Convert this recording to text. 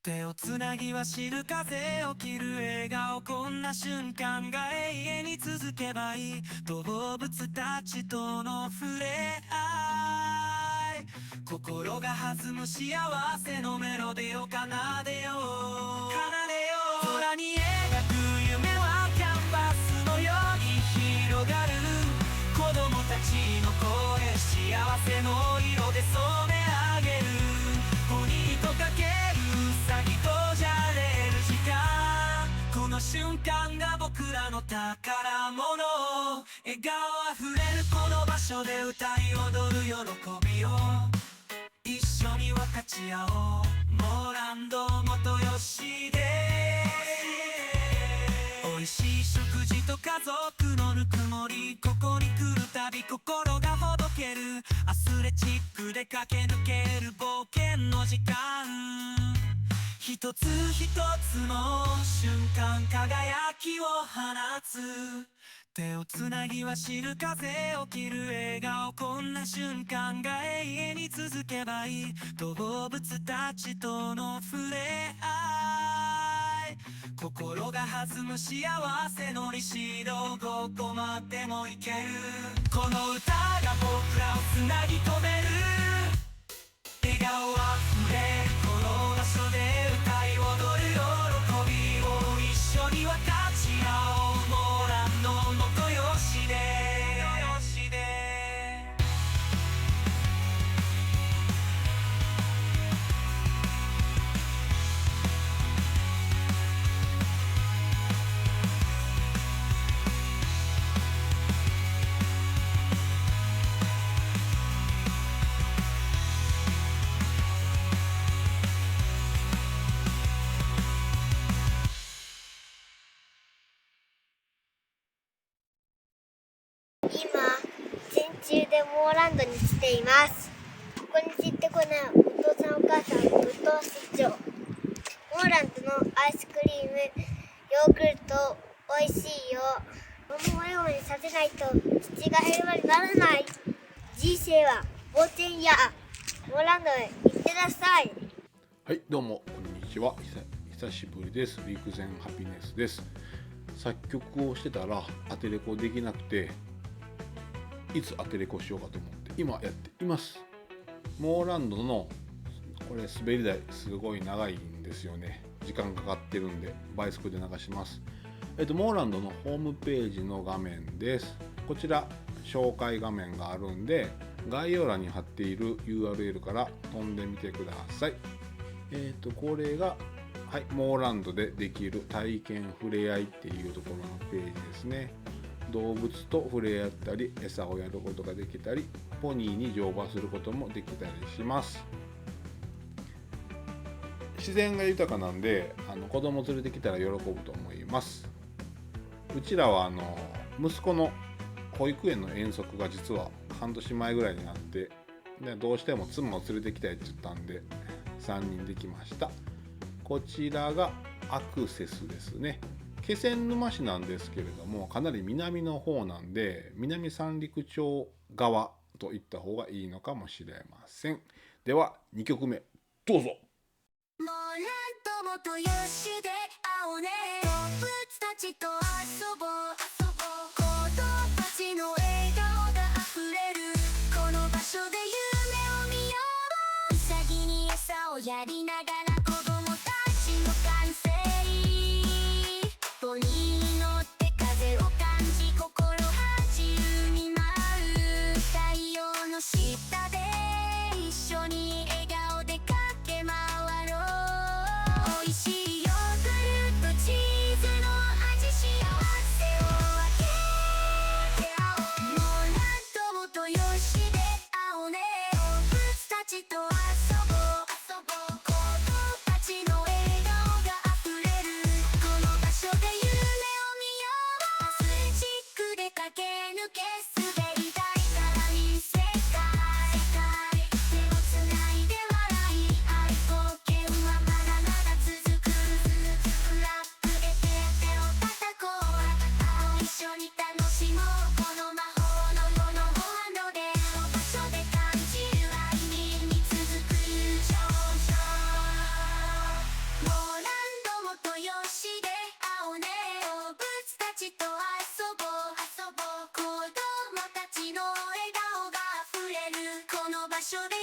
手をつなぎは知る風を切る笑顔、こんな瞬間が永遠に続けばいい。動物たちとの触れ合い、心が弾む幸せのメロディーを奏でよう。空に描く夢はキャンバスのように広がる。子供たちの声、幸せの色で染め上げる。鬼とかけるウサギとじゃれる時間、この瞬間が僕らの宝物。笑顔あふれるこの場所で歌い踊る喜びを一緒に分かち合おう。モーランド元吉で美味しい食事と家族のぬくもり、ここに来るたび心がほどける。アスレチックで駆け抜ける冒険の時間、一つ一つの瞬間輝きを放つ。手をつなぎは知る風を切る笑顔、こんな瞬間が永遠に続けばいい。動物たちとの触れ合い、心が弾む幸せの利子、どこまでも行ける。この歌が僕らをつなぎ止める。笑顔あふれるこの場所で歌い踊る喜びを一緒に分かち合おう。モーランの元吉で今、戦中でモーランドに来ています。ここに散ってこないお父さんお母さんと出張。モーランドのアイスクリーム、ヨーグルト、美味しいよ。思うようにさせないと土が平和にならない。人生は冒険や。モーランドへ行ってらっしゃい。はい、どうもこんにちは。久しぶりです。陸前ハピネスです。作曲をしてたらアテレコできなくて、いつアテレコしようかと思って今やっています。モーランドのこれ滑り台すごい長いんですよね。時間かかってるんでバイスクで流します。モーランドのホームページの画面です。こちら紹介画面があるんで、概要欄に貼っている URL から飛んでみてください。これがモーランドでできる体験ふれあいっていうところのページですね。動物と触れ合ったり、餌をやることができたり、ポニーに乗馬することもできたりします。自然が豊かなんで子供連れてきたら喜ぶと思います。うちらは息子の保育園の遠足が実は半年前ぐらいになって、どうしても妻を連れてきたいって言ったんで3人できました。こちらがアクセスですね。気仙沼市なんですけれども、かなり南の方なんで南三陸町側と言った方がいいのかもしれません。では2曲目どうぞ。モーランド元吉で会おうね。動物たちと遊ぼう。子供たちの笑顔が溢れるこの場所で夢を見よう。ウサギに餌をやりながら子供たちの完成。ポニーに乗って風を感じ心は自由に舞う。太陽の下で一緒に笑顔で駆け回ろう。美味しいヨーグルトチーズの味、幸せを分け合おう。モーランド元吉で会おうね。動物たちと遊ぼう。子供所で